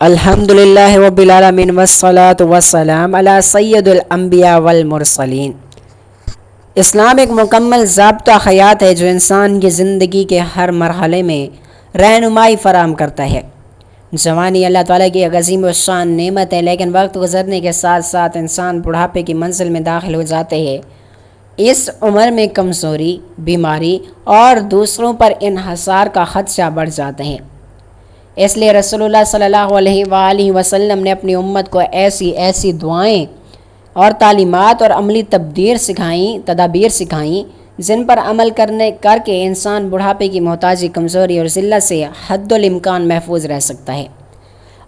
الحمدللہ رب العالمین والصلاة والسلام علی سید الانبیاء والمرسلین۔ اسلام ایک مکمل ضابطہ حیات ہے جو انسان کی زندگی کے ہر مرحلے میں رہنمائی فراہم کرتا ہے۔ جوانی اللہ تعالیٰ کی ایک عظیم الشان نعمت ہے، لیکن وقت گزرنے کے ساتھ ساتھ انسان بڑھاپے کی منزل میں داخل ہو جاتے ہیں۔ اس عمر میں کمزوری، بیماری اور دوسروں پر انحصار کا خدشہ بڑھ جاتے ہیں۔ اس لیے رسول اللہ صلی اللہ علیہ وآلہ وسلم نے اپنی امت کو ایسی دعائیں اور تعلیمات اور عملی تدابیر سکھائیں جن پر عمل کر کے انسان بڑھاپے کی محتاجی، کمزوری اور ذلت سے حد الامکان محفوظ رہ سکتا ہے۔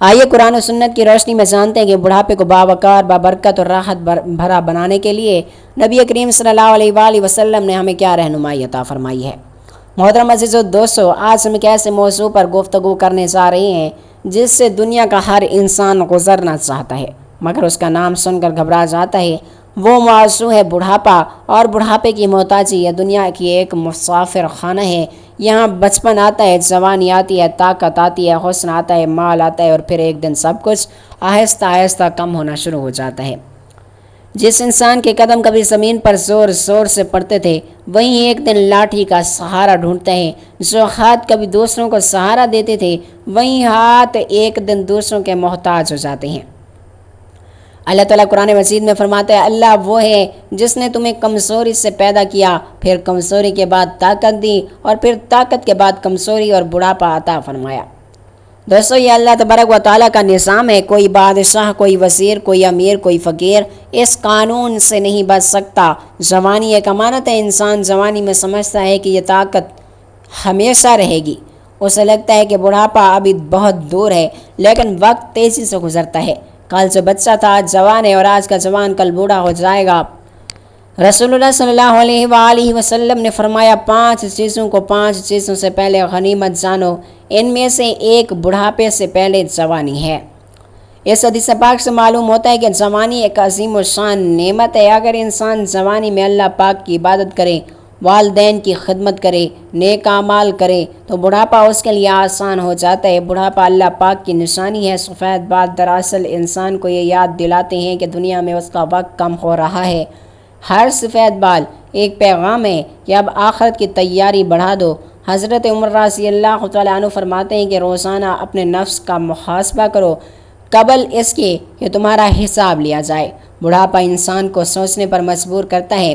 آئیے قرآن و سنت کی روشنی میں جانتے ہیں کہ بڑھاپے کو باوقار، بابرکت اور راحت بھرا بنانے کے لیے نبی کریم صلی اللہ علیہ وآلہ وسلم نے ہمیں کیا رہنمائی عطا فرمائی ہے۔ محترم عزیزو دوستو، آج ہم ایک ایسے موضوع پر گفتگو کرنے جا رہے ہیں جس سے دنیا کا ہر انسان گزرنا چاہتا ہے مگر اس کا نام سن کر گھبرا جاتا ہے۔ وہ موضوع ہے بڑھاپا، اور بڑھاپے کی محتاجی یہ دنیا کی ایک مسافر خانہ ہے۔ یہاں بچپن آتا ہے، جوانی آتی ہے، طاقت آتی ہے، حسن آتا ہے، مال آتا ہے، اور پھر ایک دن سب کچھ آہستہ آہستہ کم ہونا شروع ہو جاتا ہے۔ جس انسان کے قدم کبھی زمین پر زور زور سے پڑتے تھے، وہیں ایک دن لاٹھی کا سہارا ڈھونڈتے ہیں۔ جو ہاتھ کبھی دوسروں کو سہارا دیتے تھے، وہیں ہاتھ ایک دن دوسروں کے محتاج ہو جاتے ہیں۔ اللہ تعالیٰ قرآن مجید میں فرماتا ہے، اللہ وہ ہے جس نے تمہیں کمزوری سے پیدا کیا، پھر کمزوری کے بعد طاقت دی، اور پھر طاقت کے بعد کمزوری اور بڑھاپا عطا فرمایا۔ دوستو، یہ اللہ تبارک و تعالیٰ کا نظام ہے۔ کوئی بادشاہ، کوئی وزیر، کوئی امیر، کوئی فقیر اس قانون سے نہیں بچ سکتا۔ جوانی ایک امانت ہے۔ انسان جوانی میں سمجھتا ہے کہ یہ طاقت ہمیشہ رہے گی۔ اسے لگتا ہے کہ بڑھاپا ابھی بہت دور ہے، لیکن وقت تیزی سے گزرتا ہے۔ کل جو بچہ تھا آج جوان ہے، اور آج کا جوان کل بوڑھا ہو جائے گا۔ رسول اللہ صلی اللہ علیہ وآلہ وسلم نے فرمایا، 5 چیزوں سے پہلے غنیمت جانو، ان میں سے ایک بڑھاپے سے پہلے جوانی ہے۔ اس حدیث پاک سے معلوم ہوتا ہے کہ جوانی ایک عظیم الشان نعمت ہے۔ اگر انسان جوانی میں اللہ پاک کی عبادت کرے، والدین کی خدمت کرے، نیک اعمال کرے، تو بڑھاپا اس کے لیے آسان ہو جاتا ہے۔ بڑھاپا اللہ پاک کی نشانی ہے۔ سفید بال دراصل انسان کو یہ یاد دلاتے ہیں کہ دنیا میں اس کا وقت کم ہو رہا ہے۔ ہر سفید بال ایک پیغام ہے کہ اب آخرت کی تیاری بڑھا دو۔ حضرت عمر رضی اللہ تعالیٰ عنہ فرماتے ہیں کہ روزانہ اپنے نفس کا محاسبہ کرو قبل اس کے کہ تمہارا حساب لیا جائے۔ بڑھاپا انسان کو سوچنے پر مجبور کرتا ہے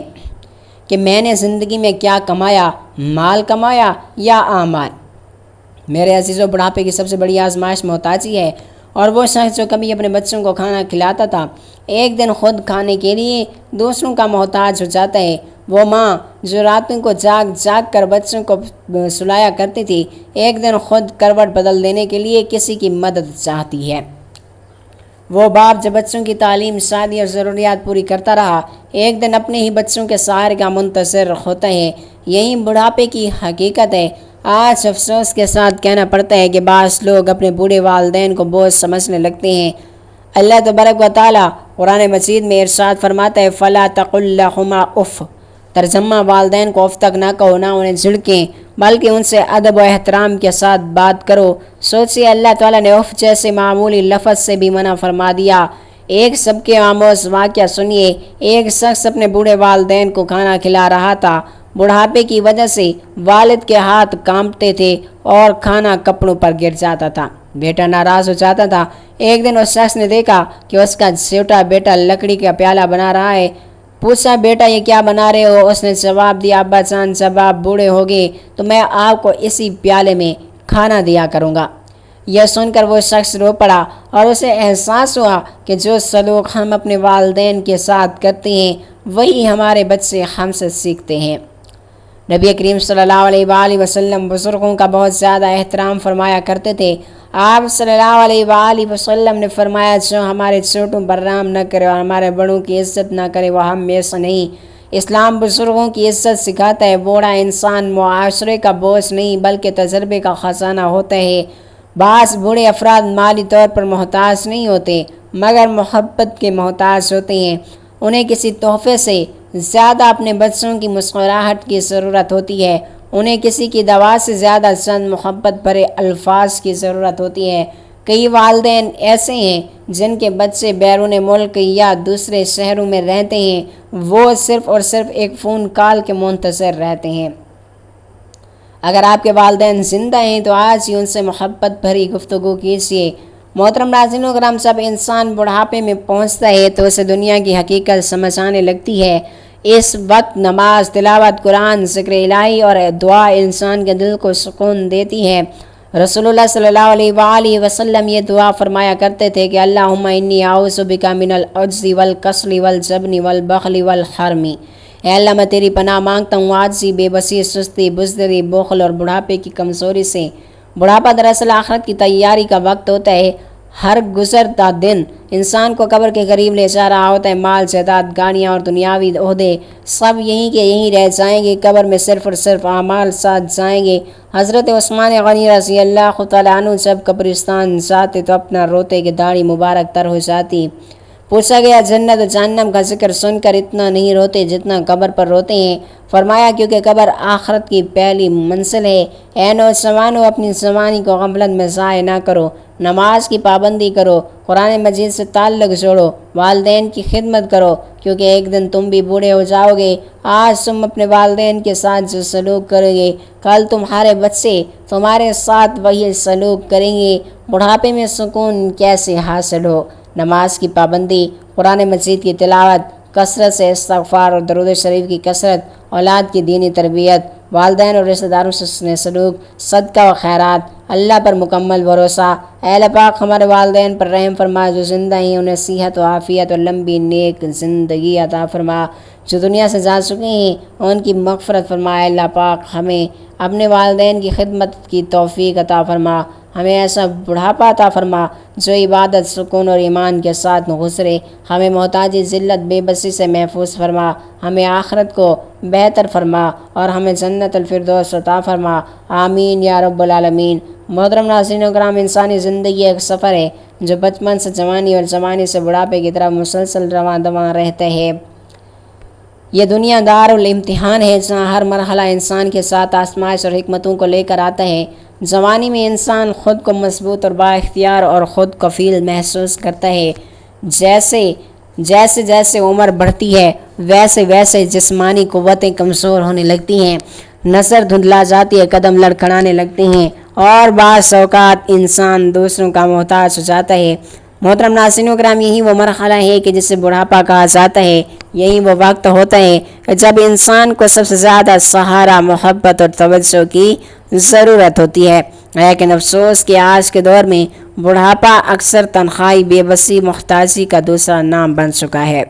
کہ میں نے زندگی میں کیا کمایا، مال کمایا یا اعمال۔ میرے عزیزو، بڑھاپے کی سب سے بڑی آزمائش محتاجی ہے، اور وہ شخص جو کبھی اپنے بچوں کو کھانا کھلاتا تھا، ایک دن خود کھانے کے لیے دوسروں کا محتاج ہو جاتا ہے۔ وہ ماں جو راتوں کو جاگ کر بچوں کو سلایا کرتی تھی، ایک دن خود کروٹ بدل دینے کے لیے کسی کی مدد چاہتی ہے۔ وہ باپ جو بچوں کی تعلیم، شادی اور ضروریات پوری کرتا رہا، ایک دن اپنے ہی بچوں کے سہارے کا منتظر ہوتا ہے۔ یہی بڑھاپے کی حقیقت ہے۔ آج افسوس کے ساتھ کہنا پڑتا ہے کہ بعض لوگ اپنے بوڑھے والدین کو بوجھ سمجھنے لگتے ہیں۔ اللہ تبارک و تعالیٰ قرآن مجید میں ارشاد فرماتا ہے، فَلَا تَقُلْ لَهُمَا اُفٍّ۔ ترجمہ، والدین کو اف تک نہ کہو، نہ انہیں جھڑکیں، بلکہ ان سے ادب و احترام کے ساتھ بات کرو۔ سوچیے، اللہ تعالیٰ نے اف جیسے معمولی لفظ سے بھی منع فرما دیا۔ ایک سب کے آموز واقعہ سنیے۔ ایک شخص اپنے بوڑھے والدین کو کھانا کھلا رہا تھا۔ بڑھاپے کی وجہ سے والد کے ہاتھ کانپتے تھے اور کھانا کپڑوں پر گر جاتا تھا۔ بیٹا ناراض ہو جاتا تھا۔ ایک دن اس شخص نے دیکھا کہ اس کا چھوٹا بیٹا لکڑی کا پیالہ بنا رہا ہے۔ پوچھا، بیٹا یہ کیا بنا رہے ہو؟ اس نے جواب دیا، ابا جان، جب آپ بوڑھے ہوگے تو میں آپ کو اسی پیالے میں کھانا دیا کروں گا۔ یہ سن کر وہ شخص رو پڑا، اور اسے احساس ہوا کہ جو سلوک ہم اپنے والدین کے ساتھ کرتے ہیں، وہی ہمارے بچے ہم سے سیکھتے ہیں۔ نبی کریم صلی اللہ علیہ وآلہ وسلم بزرگوں کا بہت زیادہ احترام فرمایا کرتے تھے۔ آپ صلی اللہ علیہ وآلہ وسلم نے فرمایا، جو ہمارے چھوٹوں پر رحم نہ کرے اور ہمارے بڑوں کی عزت نہ کرے، وہ ہم میں سے نہیں۔ اسلام بزرگوں کی عزت سکھاتا ہے۔ بوڑھا انسان معاشرے کا بوجھ نہیں بلکہ تجربے کا خزانہ ہوتا ہے۔ بعض بوڑھے افراد مالی طور پر محتاج نہیں ہوتے مگر محبت کے محتاج ہوتے ہیں۔ انہیں کسی تحفے سے زیادہ اپنے بچوں کی مسکراہٹ کی ضرورت ہوتی ہے۔ انہیں کسی کی دوا سے زیادہ چند محبت بھرے الفاظ کی ضرورت ہوتی ہے۔ کئی والدین ایسے ہیں جن کے بچے بیرون ملک یا دوسرے شہروں میں رہتے ہیں، وہ صرف اور صرف ایک فون کال کے منتظر رہتے ہیں۔ اگر آپ کے والدین زندہ ہیں تو آج ہی ان سے محبت بھری گفتگو کیجیے۔ محترم ناظرین و کرام، جب انسان بڑھاپے میں پہنچتا ہے تو اسے دنیا کی حقیقت سمجھ آنے لگتی ہے۔ اس وقت نماز، تلاوت قرآن، ذکر الہی اور دعا انسان کے دل کو سکون دیتی ہے۔ رسول اللہ صلی اللہ علیہ وآلہ وسلم یہ دعا فرمایا کرتے تھے کہ اللہم انی اعوذ بک من العجز والکسل والجبن والبخل والحرم۔ اے اللہ، میں تیری پناہ مانگتا ہوں عاجزی، بے بسی، سستی، بزدلی، بخل اور بڑھاپے کی کمزوری سے۔ بڑھاپا دراصل آخرت کی تیاری کا وقت ہوتا ہے۔ ہر گزرتا دن انسان کو قبر کے قریب لے جا رہا ہوتا ہے۔ مال، جائیداد، گاڑیاں اور دنیاوی عہدے سب یہیں کے یہیں رہ جائیں گے، قبر میں صرف اور صرف اعمال ساتھ جائیں گے۔ حضرت عثمان غنی رضی اللہ تعالیٰ عنہ جب قبرستان جاتے تو اپنا روتے کہ داڑھی مبارک تر ہو جاتی۔ پوچھا گیا جنت و جہنم کا ذکر سن کر اتنا نہیں روتے جتنا قبر پر روتے ہیں؟ فرمایا کیونکہ قبر آخرت کی پہلی منزل ہے۔ اے نوجوانوں، اپنی جوانی کو غفلت میں ضائع نہ کرو، نماز کی پابندی کرو، قرآن مجید سے تعلق جوڑو، والدین کی خدمت کرو، کیونکہ ایک دن تم بھی بوڑھے ہو جاؤ گے۔ آج تم اپنے والدین کے ساتھ جو سلوک کرو گے، کل تمہارے بچے تمہارے ساتھ وہی سلوک کریں گے۔ بڑھاپے میں سکون کیسے حاصل ہو؟ نماز کی پابندی، قرآن مجید کی تلاوت، کثرت سے استغفار اور درود شریف کی کثرت، اولاد کی دینی تربیت، والدین اور رشتہ داروں سے حسن سلوک، صدقہ و خیرات، اللہ پر مکمل بھروسہ۔ اے اللہ پاک ہمارے والدین پر رحم فرما، جو زندہ ہیں انہیں صحت و عافیت اور لمبی نیک زندگی عطا فرما، جو دنیا سے جا چکے ہیں ان کی مغفرت فرما۔ اے اللہ پاک ہمیں اپنے والدین کی خدمت کی توفیق عطا فرما، ہمیں ایسا بڑھاپا عطا فرما جو عبادت، سکون اور ایمان کے ساتھ گزرے۔ ہمیں محتاجی، ذلت، بے بسی سے محفوظ فرما، ہمیں آخرت کو بہتر فرما اور ہمیں جنت الفردوس عطا فرما، آمین یا رب العالمین۔ محترم ناظرین و کرام، انسانی زندگی ایک سفر ہے جو بچپن سے جوانی اور جوانی سے بڑھاپے کی طرف مسلسل رواں دواں رہتا ہے۔ یہ دنیا دارالامتحان ہے جہاں ہر مرحلہ انسان کے ساتھ آزمائش اور حکمتوں کو لے کر آتا ہے۔ جوانی میں انسان خود کو مضبوط اور با اختیار اور خود کفیل محسوس کرتا ہے۔ جیسے جیسے عمر بڑھتی ہے ویسے ویسے جسمانی قوتیں کمزور ہونے لگتی ہیں، نظر دھندلا جاتی ہے، قدم لڑکھڑانے لگتے ہیں اور بعض اوقات انسان دوسروں کا محتاج ہو جاتا ہے۔ محترم ناظرین و کرام، یہی وہ مرحلہ ہے کہ جسے بڑھاپا کہا جاتا ہے۔ یہی وہ وقت ہوتا ہے جب انسان کو سب سے زیادہ سہارا، محبت اور توجہ کی ضرورت ہوتی ہے۔ لیکن افسوس کہ آج کے دور میں بڑھاپا اکثر تنہائی، بے بسی، محتاجی کا دوسرا نام بن چکا ہے۔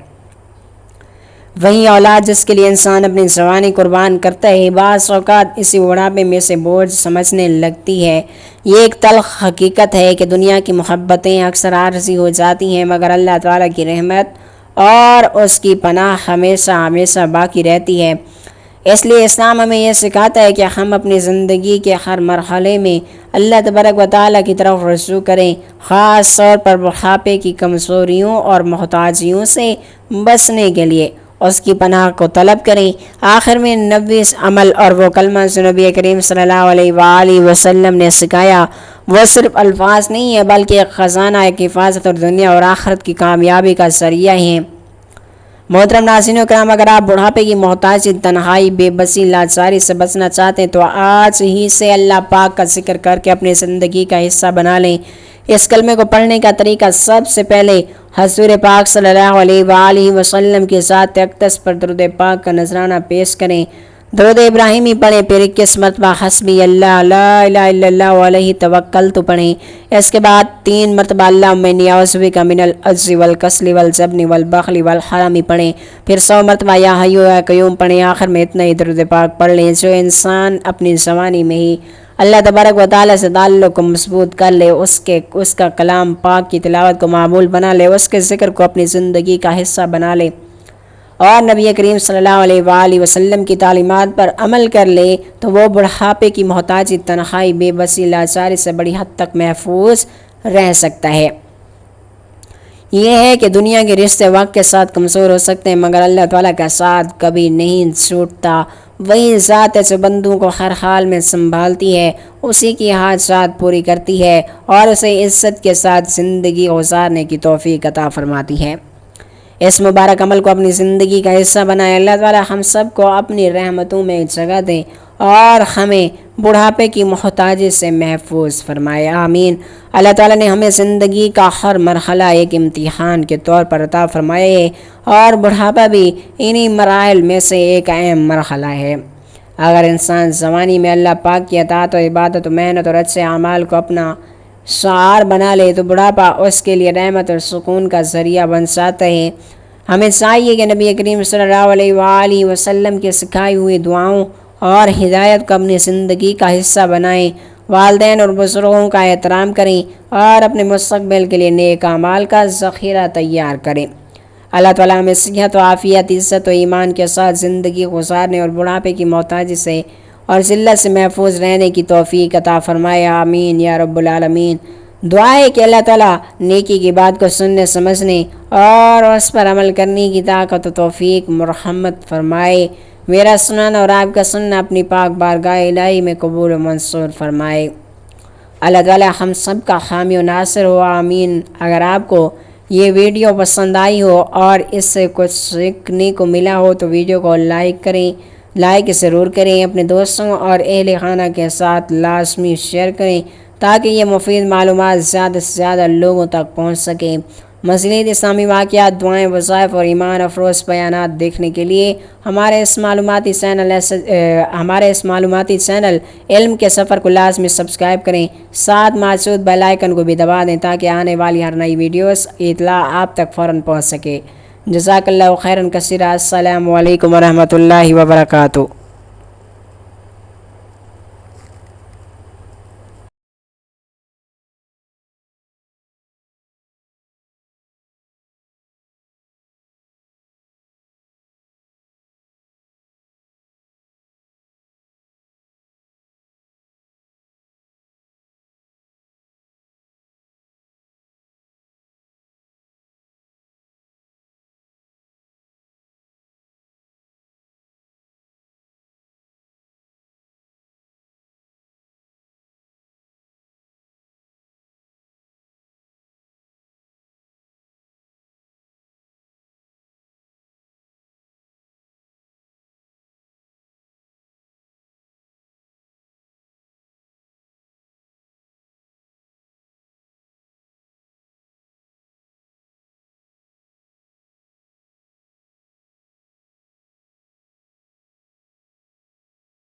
وہیں اولاد جس کے لیے انسان اپنی جوانی قربان کرتا ہے، بعض اوقات اسی بڑھاپے میں سے بوجھ سمجھنے لگتی ہے۔ یہ ایک تلخ حقیقت ہے کہ دنیا کی محبتیں اکثر عارضی ہو جاتی ہیں، مگر اللہ تعالیٰ کی رحمت اور اس کی پناہ ہمیشہ ہمیشہ باقی رہتی ہے۔ اس لیے اسلام ہمیں یہ سکھاتا ہے کہ ہم اپنی زندگی کے ہر مرحلے میں اللہ تبارک و تعالیٰ کی طرف رجوع کریں، خاص طور پر بڑھاپے کی کمزوریوں اور محتاجیوں سے بچنے کے لیے اس کی پناہ کو طلب کریں۔ آخر میں 90 عمل اور وہ کلمہ جو نبی کریم صلی اللہ علیہ وآلہ وسلم نے سکھایا، وہ صرف الفاظ نہیں ہے بلکہ ایک خزانہ، ایک حفاظت اور دنیا اور آخرت کی کامیابی کا ذریعہ ہیں۔ محترم ناظرین و کرام، اگر آپ بڑھاپے کی محتاجی، تنہائی، بے بسی، لاچاری سے بچنا چاہتے ہیں تو آج ہی سے اللہ پاک کا ذکر کر کے اپنی زندگی کا حصہ بنا لیں۔ اس کلمے کو پڑھنے کا طریقہ، سب سے پہلے حضور پاک صلی اللہ علیہ وآلہ وسلم کی ذات اقدس پر درود پاک کا نذرانہ پیش کریں۔ درود ابراہیمی پڑھیں، پھر 21 مرتبہ حسبی اللہ لا الہ الا اللہ علیہ توکلت پڑھیں۔ اس کے بعد 3 مرتبہ اللہم انی اعوذ بک من العجز والکسل والجبن والبخل والحرم پڑھیں، پھر 100 مرتبہ یا حی یا قیوم پڑھیں۔ آخر میں اتنا ہی درود پاک پڑھ لیں۔ جو انسان اپنی جوانی میں ہی اللہ تبارک و تعالیٰ سے تعلق کو مضبوط کر لے، اس کا کلام پاک کی تلاوت کو معمول بنا لے، اس کے ذکر کو اپنی زندگی کا حصہ بنا لے اور نبی کریم صلی اللہ علیہ وآلہ وسلم کی تعلیمات پر عمل کر لے تو وہ بڑھاپے کی محتاجی، تنہائی، بے بسی، لاچاری سے بڑی حد تک محفوظ رہ سکتا ہے۔ یہ ہے کہ دنیا کے رشتے وقت کے ساتھ کمزور ہو سکتے ہیں، مگر اللہ تعالیٰ کا ساتھ کبھی نہیں چھوٹتا۔ وہی ذات ہے جو بندوں کو ہر حال میں سنبھالتی ہے، اسی کی حاجات پوری کرتی ہے اور اسے عزت کے ساتھ زندگی گزارنے کی توفیق عطا فرماتی ہے۔ اس مبارک عمل کو اپنی زندگی کا حصہ بنائیں۔ اللہ تعالیٰ ہم سب کو اپنی رحمتوں میں جگہ دیں اور ہمیں بڑھاپے کی محتاجی سے محفوظ فرمائے، آمین۔ اللہ تعالیٰ نے ہمیں زندگی کا ہر مرحلہ ایک امتحان کے طور پر عطا فرمایا ہے اور بڑھاپا بھی انہی مراحل میں سے ایک اہم مرحلہ ہے۔ اگر انسان جوانی میں اللہ پاک کی اطاعت و عبادت و محنت اور اچھے اعمال کو اپنا شعار بنا لے تو بڑھاپا اس کے لیے رحمت اور سکون کا ذریعہ بن جاتا ہے۔ ہمیں چاہیے کہ نبی کریم صلی اللہ علیہ وآلہ وسلم کی سکھائی ہوئی دعاؤں اور ہدایت کو اپنی زندگی کا حصہ بنائیں، والدین اور بزرگوں کا احترام کریں اور اپنے مستقبل کے لیے نیک اعمال کا ذخیرہ تیار کریں۔ اللہ تعالیٰ ہمیں صحت و عافیت، عزت و ایمان کے ساتھ زندگی گزارنے اور بڑھاپے کی محتاجی سے اور ذلت سے محفوظ رہنے کی توفیق عطا فرمائے، آمین یا رب العالمین۔ دعا ہے کہ اللہ تعالیٰ نیکی کی بات کو سننے، سمجھنے اور اس پر عمل کرنے کی طاقت و توفیق مرحمت فرمائے۔ میرا سننا اور آپ کا سننا اپنی پاک بارگاہ الہی میں قبول و منظور فرمائے۔ اللہ تعالیٰ ہم سب کا حامی و ناصر ہو، آمین۔ اگر آپ کو یہ ویڈیو پسند آئی ہو اور اس سے کچھ سیکھنے کو ملا ہو تو ویڈیو کو لائک کریں، لائک ضرور کریں، اپنے دوستوں اور اہل خانہ کے ساتھ لازمی شیئر کریں تاکہ یہ مفید معلومات زیادہ سے زیادہ لوگوں تک پہنچ سکیں۔ مزید اسلامی واقعات، دعائیں، وظائف اور ایمان افروز بیانات دیکھنے کے لیے ہمارے اس معلوماتی چینل علم کے سفر کو لازمی سبسکرائب کریں، ساتھ موجود بیل آئیکن کو بھی دبا دیں تاکہ آنے والی ہر نئی ویڈیوز اطلاع آپ تک فوراً پہنچ سکے۔ جزاک اللہ خیراً کثیرا۔ السلام علیکم ورحمۃ اللہ وبرکاتہ۔